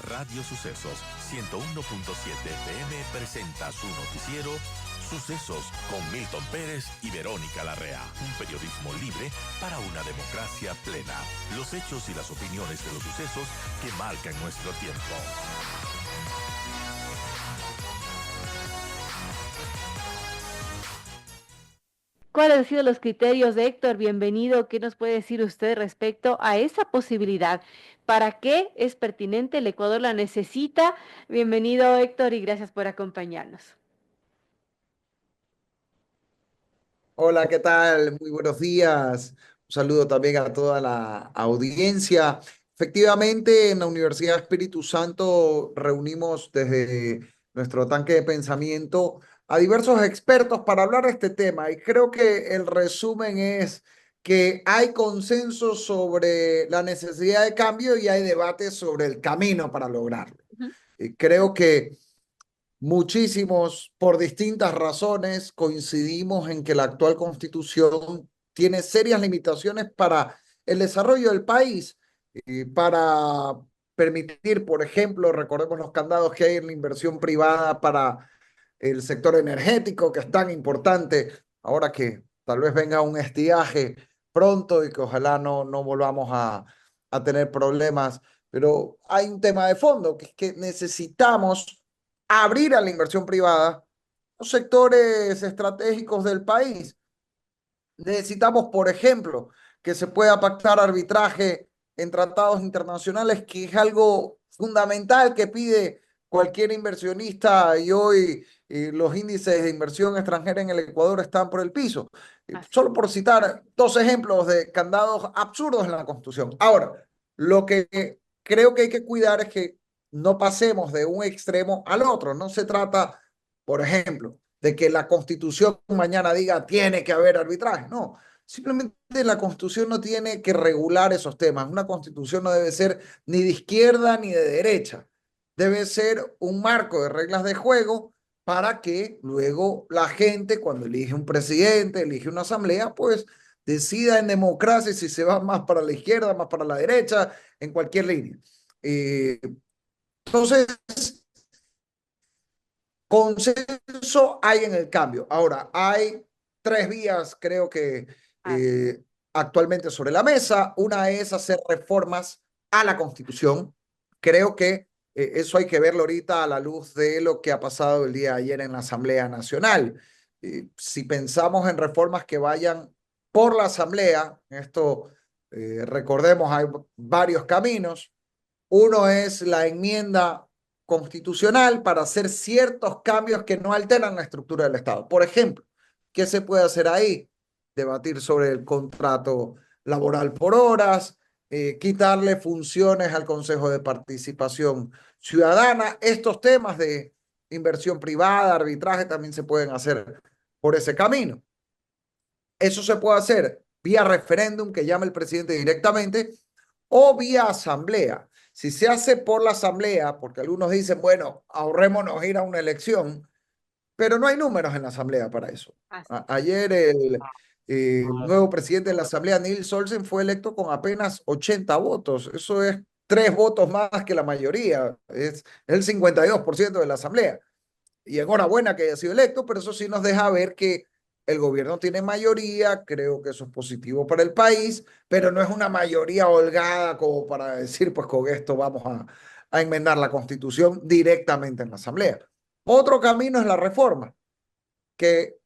Radio Sucesos 101.7 FM presenta su noticiero Sucesos con Milton Pérez y Verónica Larrea. Un periodismo libre para una democracia plena. Los hechos y las opiniones de los sucesos que marcan nuestro tiempo. ¿Cuáles han sido los criterios de Héctor? Bienvenido. ¿Qué nos puede decir usted respecto a esa posibilidad? ¿Para qué es pertinente? El Ecuador la necesita. Bienvenido, Héctor, y gracias por acompañarnos. Hola, ¿qué tal? Muy buenos días. Un saludo también a toda la audiencia. Efectivamente, en la Universidad Espíritu Santo reunimos desde nuestro tanque de pensamiento a diversos expertos para hablar de este tema y creo que el resumen es que hay consenso sobre la necesidad de cambio y hay debate sobre el camino para lograrlo. Ujú. Y creo que muchísimos, por distintas razones, coincidimos en que la actual constitución tiene serias limitaciones para el desarrollo del país, para permitir, por ejemplo, recordemos los candados que hay en la inversión privada para el sector energético, que es tan importante, ahora que tal vez venga un estiaje pronto y que ojalá no volvamos a tener problemas, pero hay un tema de fondo, que es que necesitamos abrir a la inversión privada los sectores estratégicos del país. Necesitamos, por ejemplo, que se pueda pactar arbitraje en tratados internacionales, que es algo fundamental que pide cualquier inversionista y hoy los índices de inversión extranjera en el Ecuador están por el piso. Así. Solo por citar dos ejemplos de candados absurdos en la Constitución. Ahora, lo que creo que hay que cuidar es que no pasemos de un extremo al otro. No se trata, por ejemplo, de que la Constitución mañana diga tiene que haber arbitraje. No, simplemente la Constitución no tiene que regular esos temas. Una Constitución no debe ser ni de izquierda ni de derecha. Debe ser un marco de reglas de juego para que luego la gente, cuando elige un presidente, elige una asamblea, pues decida en democracia si se va más para la izquierda, más para la derecha, en cualquier línea. Entonces, consenso hay en el cambio. Ahora, hay tres vías, creo que actualmente sobre la mesa. Una es hacer reformas a la Constitución. Creo que eso hay que verlo ahorita a la luz de lo que ha pasado el día de ayer en la Asamblea Nacional. Si pensamos en reformas que vayan por la Asamblea, esto recordemos, hay varios caminos. Uno es la enmienda constitucional para hacer ciertos cambios que no alteran la estructura del Estado. Por ejemplo, ¿qué se puede hacer ahí? Debatir sobre el contrato laboral por horas, quitarle funciones al Consejo de Participación Ciudadana. Estos temas de inversión privada, arbitraje, también se pueden hacer por ese camino. Eso se puede hacer vía referéndum que llame el presidente directamente o vía asamblea. Si se hace por la asamblea, porque algunos dicen, bueno, ahorrémonos ir a una elección, pero no hay números en la asamblea para eso. Ayer el nuevo presidente de la asamblea, Nils Olsen, fue electo con apenas 80 votos. Eso es 3 votos más que la mayoría. Es el 52% de la asamblea. Y enhorabuena que haya sido electo, pero eso sí nos deja ver que el gobierno tiene mayoría, creo que eso es positivo para el país, pero no es una mayoría holgada como para decir, pues con esto vamos a enmendar la Constitución directamente en la Asamblea. Otro camino es la reforma, que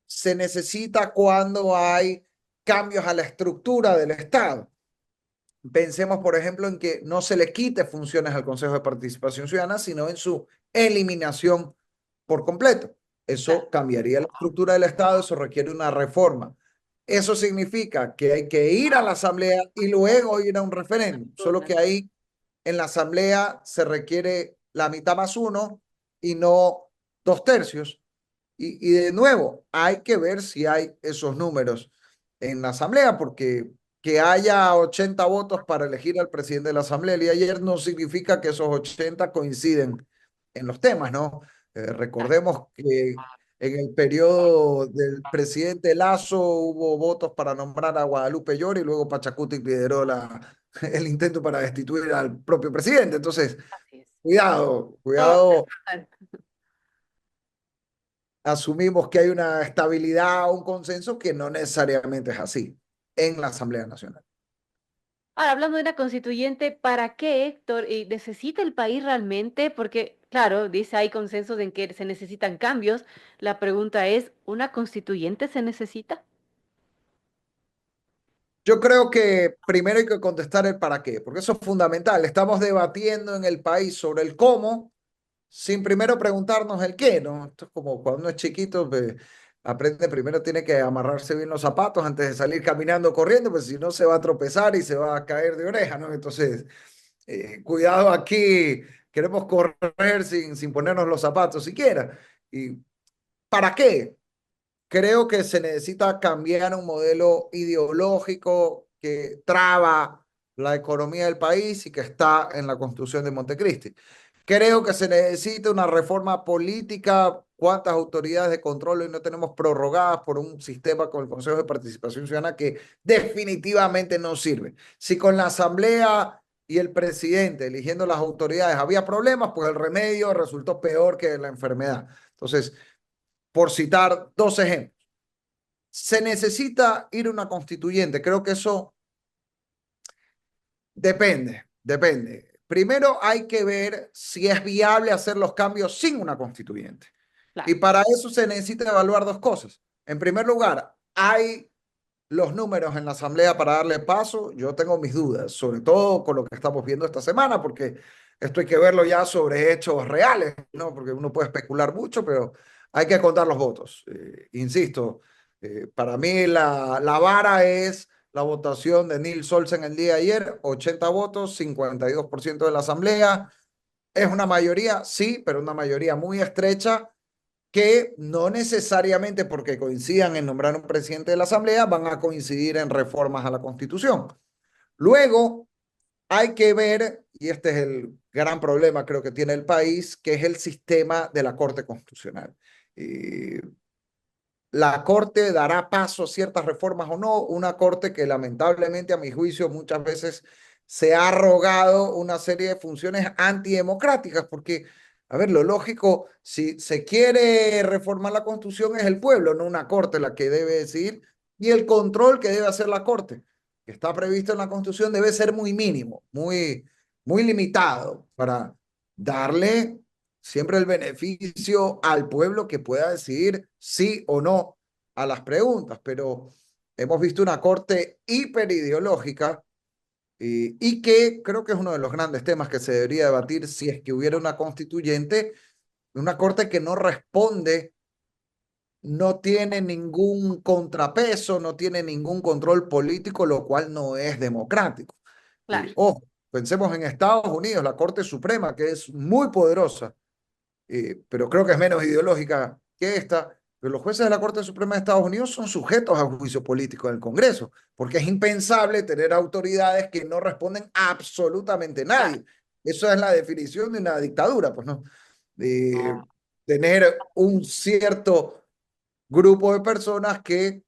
se necesita cuando hay cambios a la estructura del Estado. Pensemos, por ejemplo, en que no se le quite funciones al Consejo de Participación Ciudadana, sino en su eliminación por completo. Eso cambiaría la estructura del Estado, eso requiere una reforma. Eso significa que hay que ir a la Asamblea y luego ir a un referéndum. Solo que ahí en la Asamblea se requiere la mitad más uno y no 2/3. Y de nuevo, hay que ver si hay esos números en la Asamblea, porque que haya 80 votos para elegir al presidente de la Asamblea el día de ayer no significa que esos 80 coinciden en los temas, ¿no? Recordemos que en el periodo del presidente Lasso hubo votos para nombrar a Guadalupe Llori y luego Pachacuti lideró el intento para destituir al propio presidente. Entonces, Así es. cuidado, Todo cuidado. personal. Asumimos que hay una estabilidad o un consenso que no necesariamente es así en la Asamblea Nacional. Ahora, hablando de una constituyente, ¿para qué, Héctor? ¿Necesita el país realmente? Porque, claro, dice hay consensos en que se necesitan cambios. La pregunta es, ¿una constituyente se necesita? Yo creo que primero hay que contestar el para qué, porque eso es fundamental. Estamos debatiendo en el país sobre el cómo, sin primero preguntarnos el qué, ¿no? Esto es como cuando uno es chiquito, pues, aprende primero, tiene que amarrarse bien los zapatos antes de salir caminando, corriendo, pues si no se va a tropezar y se va a caer de oreja, ¿no? Entonces, cuidado aquí, queremos correr sin ponernos los zapatos siquiera. ¿Y para qué? Creo que se necesita cambiar un modelo ideológico que traba la economía del país y que está en la Constitución de Montecristi. Creo que se necesita una reforma política. ¿Cuántas autoridades de control hoy no tenemos prorrogadas por un sistema con el Consejo de Participación Ciudadana que definitivamente no sirve? Si con la Asamblea y el presidente eligiendo las autoridades había problemas, pues el remedio resultó peor que la enfermedad. Entonces, por citar dos ejemplos. Se necesita ir a una constituyente. Creo que eso depende. Primero hay que ver si es viable hacer los cambios sin una constituyente. Y Claro. para eso se necesita evaluar dos cosas. En primer lugar, ¿hay los números en la Asamblea para darle paso? Yo tengo mis dudas, sobre todo con lo que estamos viendo esta semana, porque esto hay que verlo ya sobre hechos reales, ¿no? Porque uno puede especular mucho, pero hay que contar los votos. Insisto, para mí la vara es la votación de Nils Olsen el día de ayer, 80 votos, 52% de la Asamblea. Es una mayoría, sí, pero una mayoría muy estrecha que no necesariamente porque coincidan en nombrar un presidente de la Asamblea van a coincidir en reformas a la Constitución. Luego hay que ver, y este es el gran problema creo que tiene el país, que es el sistema de la Corte Constitucional. Y la Corte dará paso a ciertas reformas o no, una Corte que lamentablemente a mi juicio muchas veces se ha arrogado una serie de funciones antidemocráticas, porque, a ver, lo lógico, si se quiere reformar la Constitución es el pueblo, no una Corte la que debe decidir, y el control que debe hacer la Corte, que está previsto en la Constitución, debe ser muy mínimo, muy limitado para darle siempre el beneficio al pueblo que pueda decidir sí o no a las preguntas, pero hemos visto una corte hiperideológica y que creo que es uno de los grandes temas que se debería debatir si es que hubiera una constituyente, una corte que no responde, no tiene ningún contrapeso, no tiene ningún control político, lo cual no es democrático. Claro. Ojo, pensemos en Estados Unidos, la Corte Suprema, que es muy poderosa, pero creo que es menos ideológica que esta. Pero los jueces de la Corte Suprema de Estados Unidos son sujetos a juicio político del Congreso, porque es impensable tener autoridades que no responden a absolutamente Claro. nadie. Eso es la definición de una dictadura, pues no. Tener un cierto grupo de personas que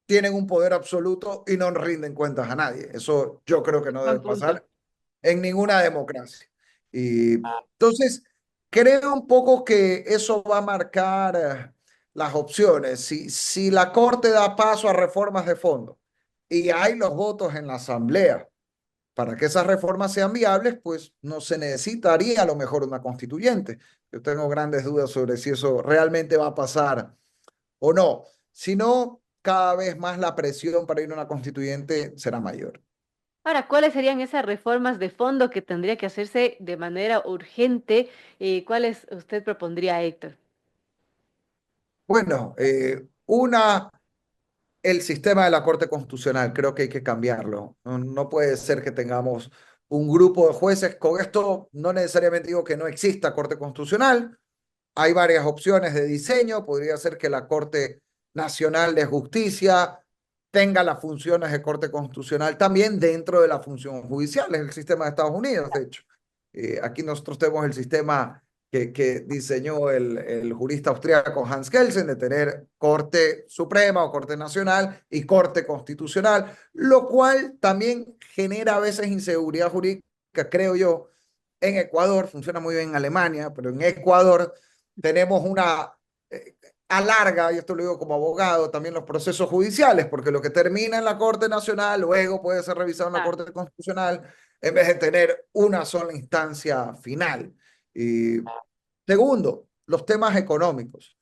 tienen un poder absoluto y no rinden cuentas a nadie. Eso yo creo que no Buen debe punto. pasar en ninguna democracia. Y entonces, creo un poco que eso va a marcar las opciones. Si la Corte da paso a reformas de fondo y hay los votos en la Asamblea para que esas reformas sean viables, pues no se necesitaría a lo mejor una constituyente. Yo tengo grandes dudas sobre si eso realmente va a pasar o no. Si no, cada vez más la presión para ir a una constituyente será mayor. Ahora, ¿cuáles serían esas reformas de fondo que tendría que hacerse de manera urgente? ¿Cuáles usted propondría, Héctor? Bueno, el sistema de la Corte Constitucional, creo que hay que cambiarlo. No puede ser que tengamos un grupo de jueces. Con esto no necesariamente digo que no exista Corte Constitucional. Hay varias opciones de diseño. Podría ser que la Corte Nacional de Justicia tenga las funciones de Corte Constitucional también dentro de la función judicial. Es el sistema de Estados Unidos, de hecho. Aquí nosotros tenemos el sistema que diseñó el jurista austríaco Hans Kelsen, de tener Corte Suprema o Corte Nacional y Corte Constitucional, lo cual también genera a veces inseguridad jurídica, creo yo. En Ecuador, funciona muy bien en Alemania, pero en Ecuador tenemos una alarga, y esto lo digo como abogado, también los procesos judiciales, porque lo que termina en la Corte Nacional luego puede ser revisado en la Corte Constitucional en vez de tener una sola instancia final. Y segundo, los temas económicos.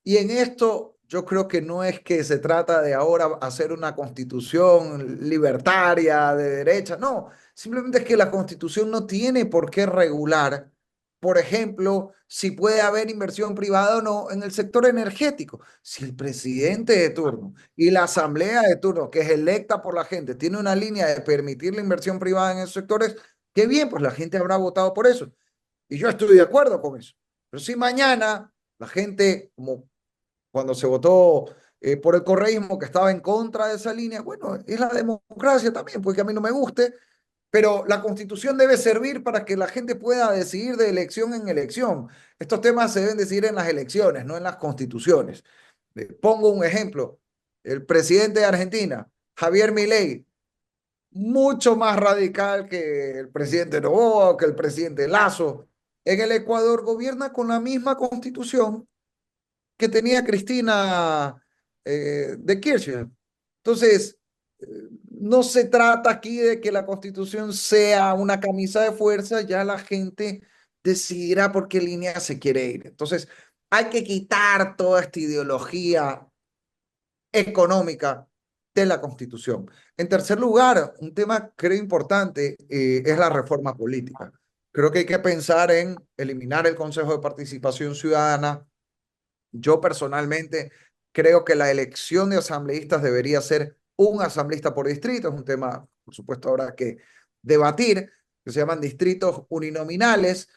Y en esto yo creo que no es que se trata de ahora hacer una constitución libertaria de derecha, no, simplemente es que la constitución no tiene por qué regular, por ejemplo, si puede haber inversión privada o no en el sector energético. Si el presidente de turno y la asamblea de turno, que es electa por la gente, tiene una línea de permitir la inversión privada en esos sectores, qué bien, pues la gente habrá votado por eso. Y yo estoy de acuerdo con eso. Pero si mañana la gente, como cuando se votó por el correísmo, que estaba en contra de esa línea, bueno, es la democracia también, porque a mí no me guste, pero la constitución debe servir para que la gente pueda decidir de elección en elección. Estos temas se deben decidir en las elecciones, no en las constituciones. Pongo un ejemplo, el presidente de Argentina, Javier Milei, mucho más radical que el presidente Noboa, que el presidente Lazo. En el Ecuador gobierna con la misma constitución que tenía Cristina de Kirchner. Entonces, no se trata aquí de que la constitución sea una camisa de fuerza, ya la gente decidirá por qué línea se quiere ir. Entonces, hay que quitar toda esta ideología económica de la Constitución. En tercer lugar, un tema creo importante es la reforma política. Creo que hay que pensar en eliminar el Consejo de Participación Ciudadana. Yo personalmente creo que la elección de asambleístas debería ser un asambleísta por distrito. Es un tema, por supuesto, habrá que debatir, que se llaman distritos uninominales.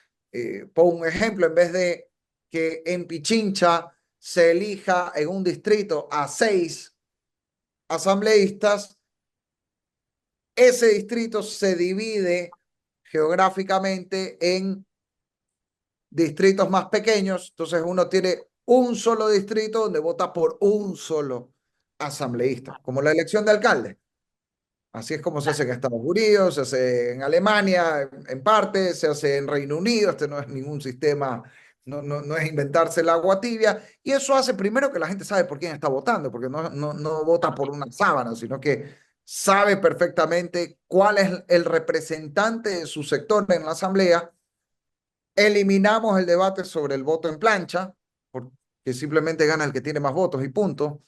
Pongo un ejemplo, en vez de que en Pichincha se elija en un distrito a 6 asambleístas, ese distrito se divide geográficamente en distritos más pequeños, entonces uno tiene un solo distrito donde vota por un solo asambleísta, como la elección de alcalde. Así es como se hace en Estados Unidos, se hace en Alemania, en parte, se hace en Reino Unido. Este no es ningún sistema, no es inventarse el agua tibia. Y eso hace primero que la gente sabe por quién está votando, porque no vota por una sábana, sino que sabe perfectamente cuál es el representante de su sector en la asamblea. Eliminamos el debate sobre el voto en plancha, porque simplemente gana el que tiene más votos y punto,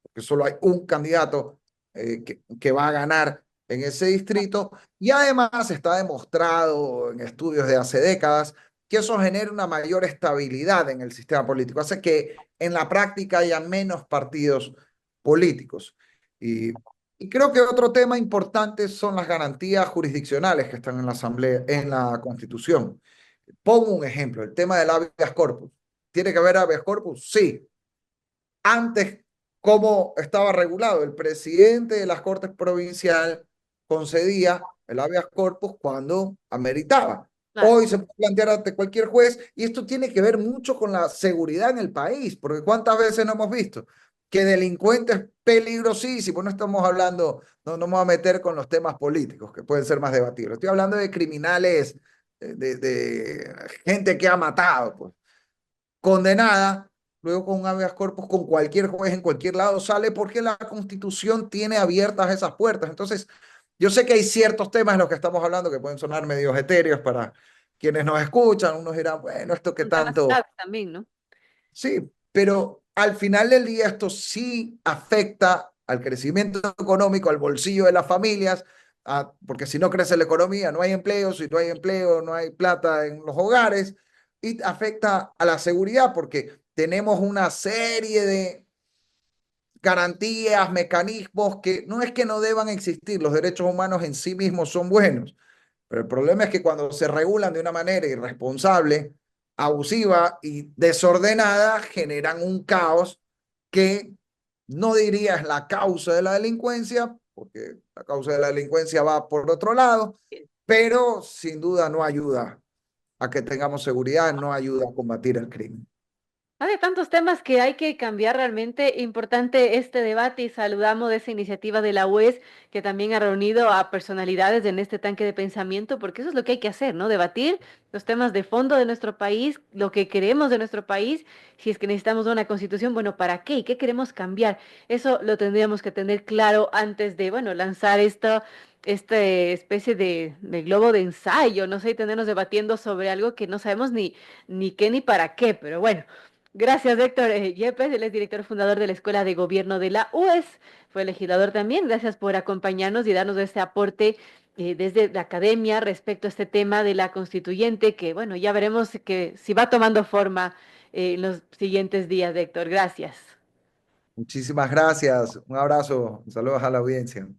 porque solo hay un candidato que va a ganar en ese distrito. Y además está demostrado en estudios de hace décadas que eso genera una mayor estabilidad en el sistema político, hace que en la práctica haya menos partidos políticos. Y creo que otro tema importante son las garantías jurisdiccionales que están en la Asamblea, en la Constitución. Pongo un ejemplo, el tema del habeas corpus. ¿Tiene que haber habeas corpus? Sí. Antes, ¿cómo estaba regulado? El presidente de las Cortes Provincial concedía el habeas corpus cuando ameritaba. Claro. Hoy se puede plantear ante cualquier juez, y esto tiene que ver mucho con la seguridad en el país, porque ¿cuántas veces no hemos visto que delincuentes peligrosísimos? No estamos hablando, no me voy a meter con los temas políticos, que pueden ser más debatibles. Estoy hablando de criminales, de gente que ha matado, pues, condenada, luego con un habeas corpus, con cualquier juez en cualquier lado sale, porque la Constitución tiene abiertas esas puertas. Entonces, yo sé que hay ciertos temas en los que estamos hablando que pueden sonar medio etéreos para quienes nos escuchan. Unos dirán, bueno, esto qué Son temas tanto. claves también, ¿no? Sí, pero al final del día esto sí afecta al crecimiento económico, al bolsillo de las familias, porque si no crece la economía, no hay empleo, si no hay empleo, no hay plata en los hogares, y afecta a la seguridad, porque tenemos una serie de garantías, mecanismos que no es que no deban existir. Los derechos humanos en sí mismos son buenos, pero el problema es que cuando se regulan de una manera irresponsable, abusiva y desordenada, generan un caos que no diría es la causa de la delincuencia, porque la causa de la delincuencia va por otro lado, pero sin duda no ayuda a que tengamos seguridad, no ayuda a combatir el crimen. Hay tantos temas que hay que cambiar realmente. Importante este debate y saludamos de esa iniciativa de la UES que también ha reunido a personalidades en este tanque de pensamiento, porque eso es lo que hay que hacer, ¿no? Debatir los temas de fondo de nuestro país, lo que queremos de nuestro país, si es que necesitamos una constitución, bueno, ¿para qué? ¿Y qué queremos cambiar? Eso lo tendríamos que tener claro antes de, bueno, lanzar esta especie de globo de ensayo, no sé, y tenernos debatiendo sobre algo que no sabemos ni qué ni para qué, pero bueno. Gracias, Héctor Yepes, él es director fundador de la Escuela de Gobierno de la UES, fue legislador también. Gracias por acompañarnos y darnos este aporte desde la academia respecto a este tema de la constituyente, que bueno, ya veremos que si va tomando forma en los siguientes días, Héctor. Gracias. Muchísimas gracias. Un abrazo. Saludos a la audiencia.